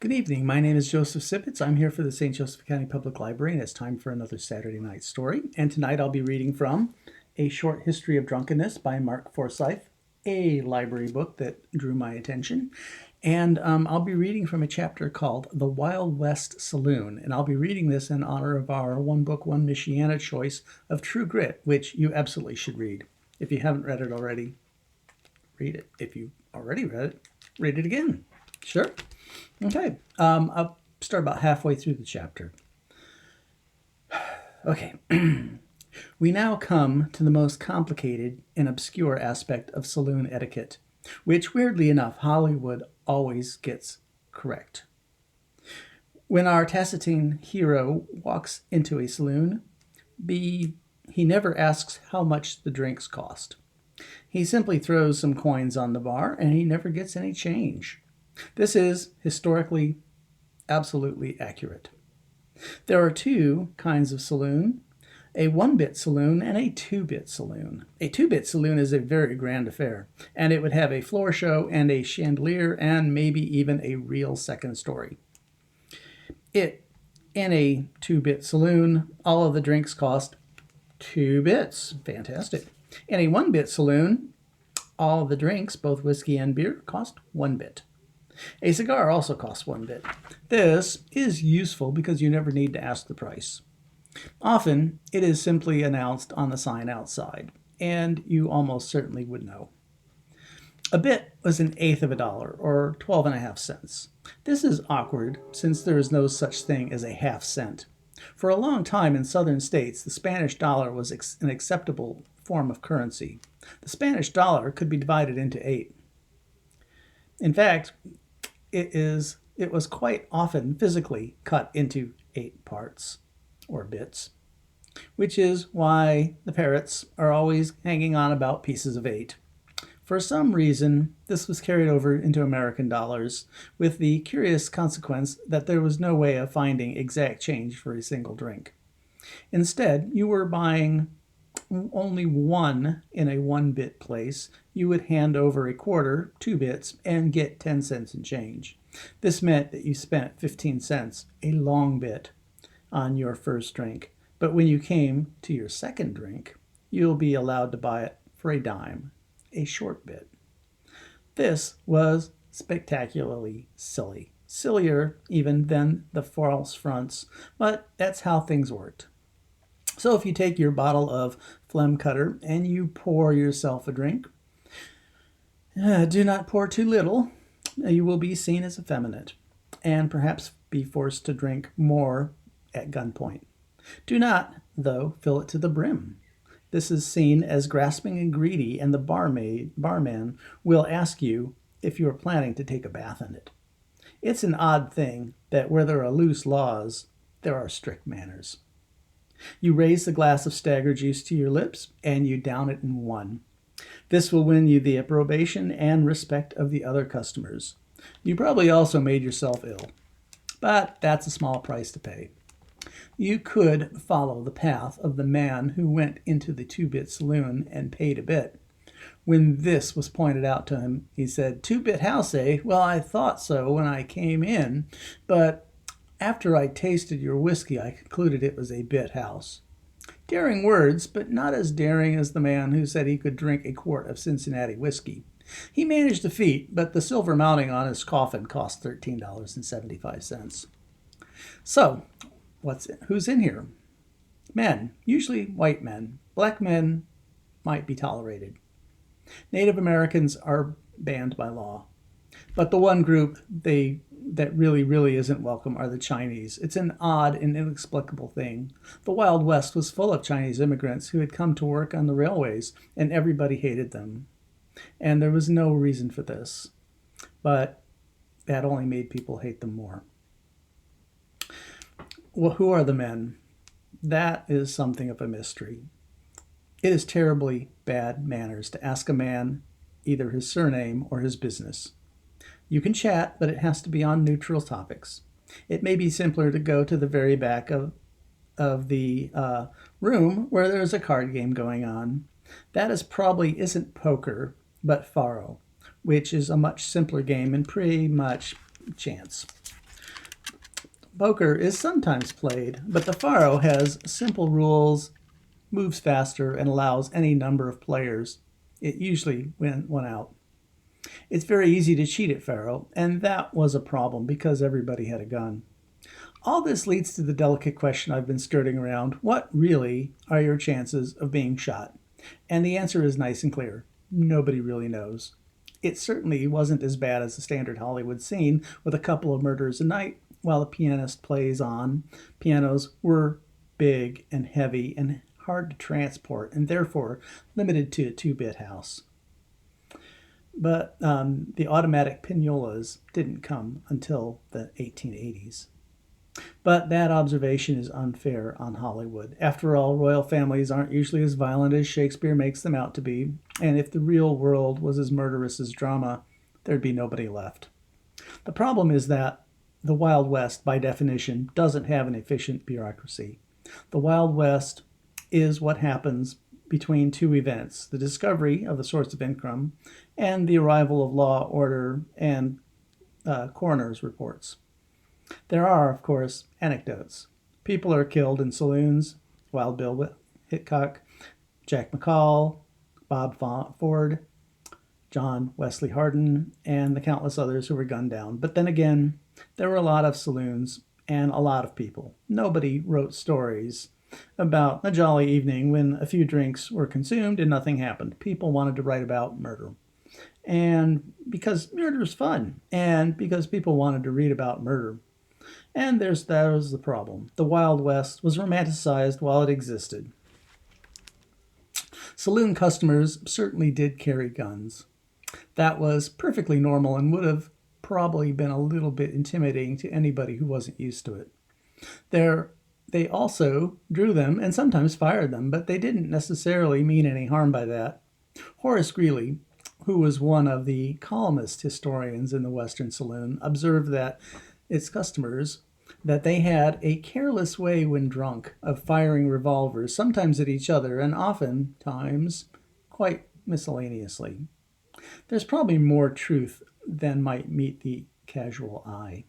Good evening. My name is Joseph Sippets. I'm here for the St. Joseph County Public Library, and it's time for another Saturday night story. And tonight I'll be reading from A Short History of Drunkenness by Mark Forsyth, a library book that drew my attention. And I'll be reading from a chapter called The Wild West Saloon. And I'll be reading this in honor of our One Book, One Michiana choice of True Grit, which you absolutely should read. If you haven't read it already, read it. If you already read it, read it again. Sure. Okay, I'll start about halfway through the chapter. Okay, we now come to the most complicated and obscure aspect of saloon etiquette, which weirdly enough Hollywood always gets correct. When our taciturn hero walks into a saloon, he never asks how much the drinks cost. He simply throws some coins on the bar and he never gets any change. This is historically absolutely accurate. There are two kinds of saloon, a one-bit saloon and a two-bit saloon. A two-bit saloon is a very grand affair, and it would have a floor show and a chandelier and maybe even a real second story. In a two-bit saloon, all of the drinks cost 2 bits. Fantastic. In a one-bit saloon, all of the drinks, both whiskey and beer, cost 1 bit. A cigar also costs 1 bit. This is useful because you never need to ask the price. Often, it is simply announced on the sign outside, and you almost certainly would know. A bit was an eighth of a dollar, or 12.5 cents. This is awkward since there is no such thing as a half cent. For a long time in southern states, the Spanish dollar was an acceptable form of currency. The Spanish dollar could be divided into 8. In fact, it was quite often physically cut into 8 parts or bits, which is why the parrots are always hanging on about pieces of 8. For some reason, this was carried over into American dollars, with the curious consequence that there was no way of finding exact change for a single drink. Instead, you were buying only one in a 1 bit place, you would hand over a quarter, 2 bits, and get 10 cents in change. This meant that you spent 15 cents, a long bit, on your first drink. But when you came to your second drink, you'll be allowed to buy it for a dime, a short bit. This was spectacularly silly. Sillier even than the false fronts, but that's how things worked. So if you take your bottle of phlegm cutter and you pour yourself a drink, do not pour too little. You will be seen as effeminate and perhaps be forced to drink more at gunpoint. Do not, though, fill it to the brim. This is seen as grasping and greedy, and the barman will ask you if you are planning to take a bath in it. It's an odd thing that where there are loose laws, there are strict manners. You raise the glass of stagger juice to your lips and you down it in one. This will win you the approbation and respect of the other customers. You probably also made yourself ill, but that's a small price to pay. You could follow the path of the man who went into the 2-bit saloon and paid a bit. When this was pointed out to him, he said, 2-bit house, eh? Well, I thought so when I came in, but after I tasted your whiskey, I concluded it was a bit house. Daring words, but not as daring as the man who said he could drink a quart of Cincinnati whiskey. He managed the feat, but the silver mounting on his coffin cost $13.75. So, who's in here? Men, usually white men. Black men might be tolerated. Native Americans are banned by law. But the one group that really isn't welcome are the Chinese. It's an odd and inexplicable thing. The Wild West was full of Chinese immigrants who had come to work on the railways, and everybody hated them. And there was no reason for this. But that only made people hate them more. Well, who are the men? That is something of a mystery. It is terribly bad manners to ask a man either his surname or his business. You can chat, but it has to be on neutral topics. It may be simpler to go to the very back of the room where there's a card game going on. That probably isn't poker, but faro, which is a much simpler game and pretty much chance. Poker is sometimes played, but the faro has simple rules, moves faster, and allows any number of players. It usually win one out. It's very easy to cheat at faro, and that was a problem because everybody had a gun. All this leads to the delicate question I've been skirting around: what really are your chances of being shot? And the answer is nice and clear: nobody really knows. It certainly wasn't as bad as the standard Hollywood scene with a couple of murders a night while the pianist plays on. Pianos were big and heavy and hard to transport, and therefore limited to a 2-bit house. But the automatic pinolas didn't come until the 1880s. But that observation is unfair on Hollywood. After all, royal families aren't usually as violent as Shakespeare makes them out to be, and if the real world was as murderous as drama, there'd be nobody left. The problem is that the Wild West, by definition, doesn't have an efficient bureaucracy. The Wild West is what happens between two events: the discovery of a source of income and the arrival of law, order, and coroner's reports. There are, of course, anecdotes. People are killed in saloons: Wild Bill Hickok, Jack McCall, Bob Ford, John Wesley Hardin, and the countless others who were gunned down. But then again, there were a lot of saloons and a lot of people. Nobody wrote stories about a jolly evening when a few drinks were consumed and nothing happened. People wanted to write about murder. And because murder is fun, and because people wanted to read about murder. And that was the problem. The Wild West was romanticized while it existed. Saloon customers certainly did carry guns. That was perfectly normal and would have probably been a little bit intimidating to anybody who wasn't used to it. They also drew them and sometimes fired them, but they didn't necessarily mean any harm by that. Horace Greeley, who was one of the calmest historians in the Western Saloon, observed that its customers that they had a careless way when drunk of firing revolvers, sometimes at each other and oftentimes quite miscellaneously. There's probably more truth than might meet the casual eye.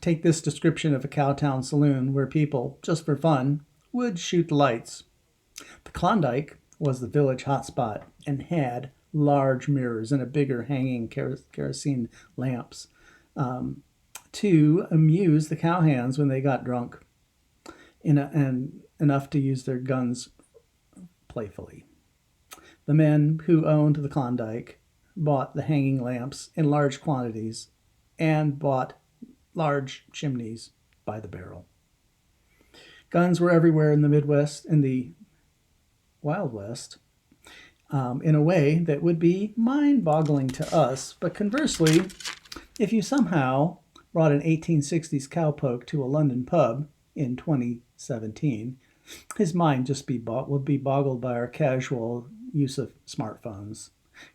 Take this description of a Cowtown saloon where people, just for fun, would shoot the lights. The Klondike was the village hotspot and had large mirrors and a bigger hanging kerosene lamps to amuse the cowhands when they got drunk and enough to use their guns playfully. The men who owned the Klondike bought the hanging lamps in large quantities and bought large chimneys by the barrel. Guns were everywhere in the Midwest, in the Wild West, in a way that would be mind-boggling to us. But conversely, if you somehow brought an 1860s cowpoke to a London pub in 2017, his mind would be boggled by our casual use of smartphones.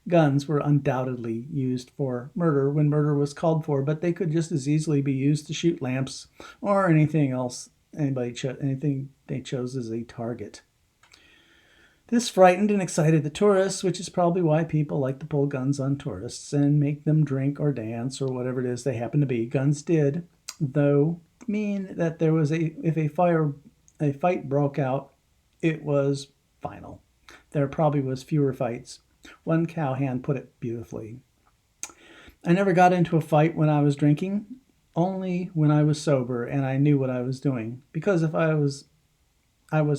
Guns were undoubtedly used for murder when murder was called for, but they could just as easily be used to shoot lamps or anything else anything they chose as a target. This frightened and excited the tourists, which is probably why people like to pull guns on tourists and make them drink or dance or whatever it is they happen to be. Guns did, though, mean that if a fight broke out, it was final. There probably was fewer fights. One cowhand put it beautifully: I never got into a fight when I was drinking, only when I was sober and I knew what I was doing. Because if I was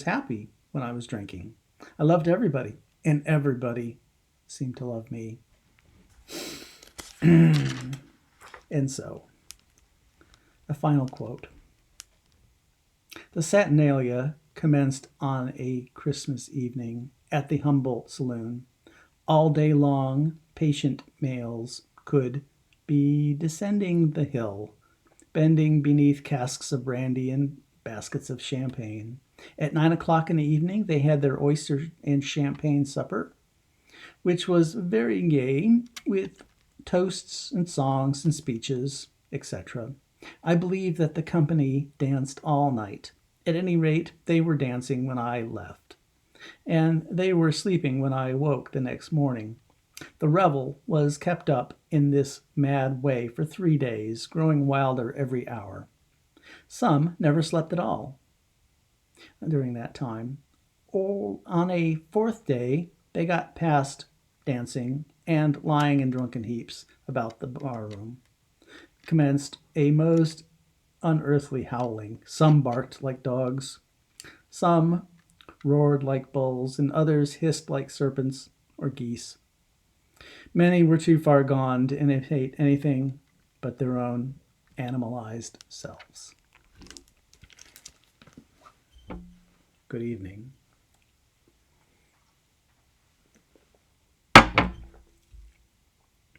happy when I was drinking. I loved everybody, and everybody seemed to love me. And so, a final quote. The Saturnalia commenced on a Christmas evening at the Humboldt Saloon. All day long, patient males could be descending the hill, bending beneath casks of brandy and baskets of champagne. At 9 o'clock in the evening, they had their oyster and champagne supper, which was very gay, with toasts and songs and speeches, etc. I believe that the company danced all night. At any rate, they were dancing when I left, and they were sleeping when I awoke the next morning. The revel was kept up in this mad way for 3 days, growing wilder every hour. Some never slept at all during that time. Or on a fourth day, they got past dancing and lying in drunken heaps about the barroom, commenced a most unearthly howling. Some barked like dogs, some roared like bulls, and others hissed like serpents or geese. Many were too far gone to imitate anything but their own animalized selves. Good evening.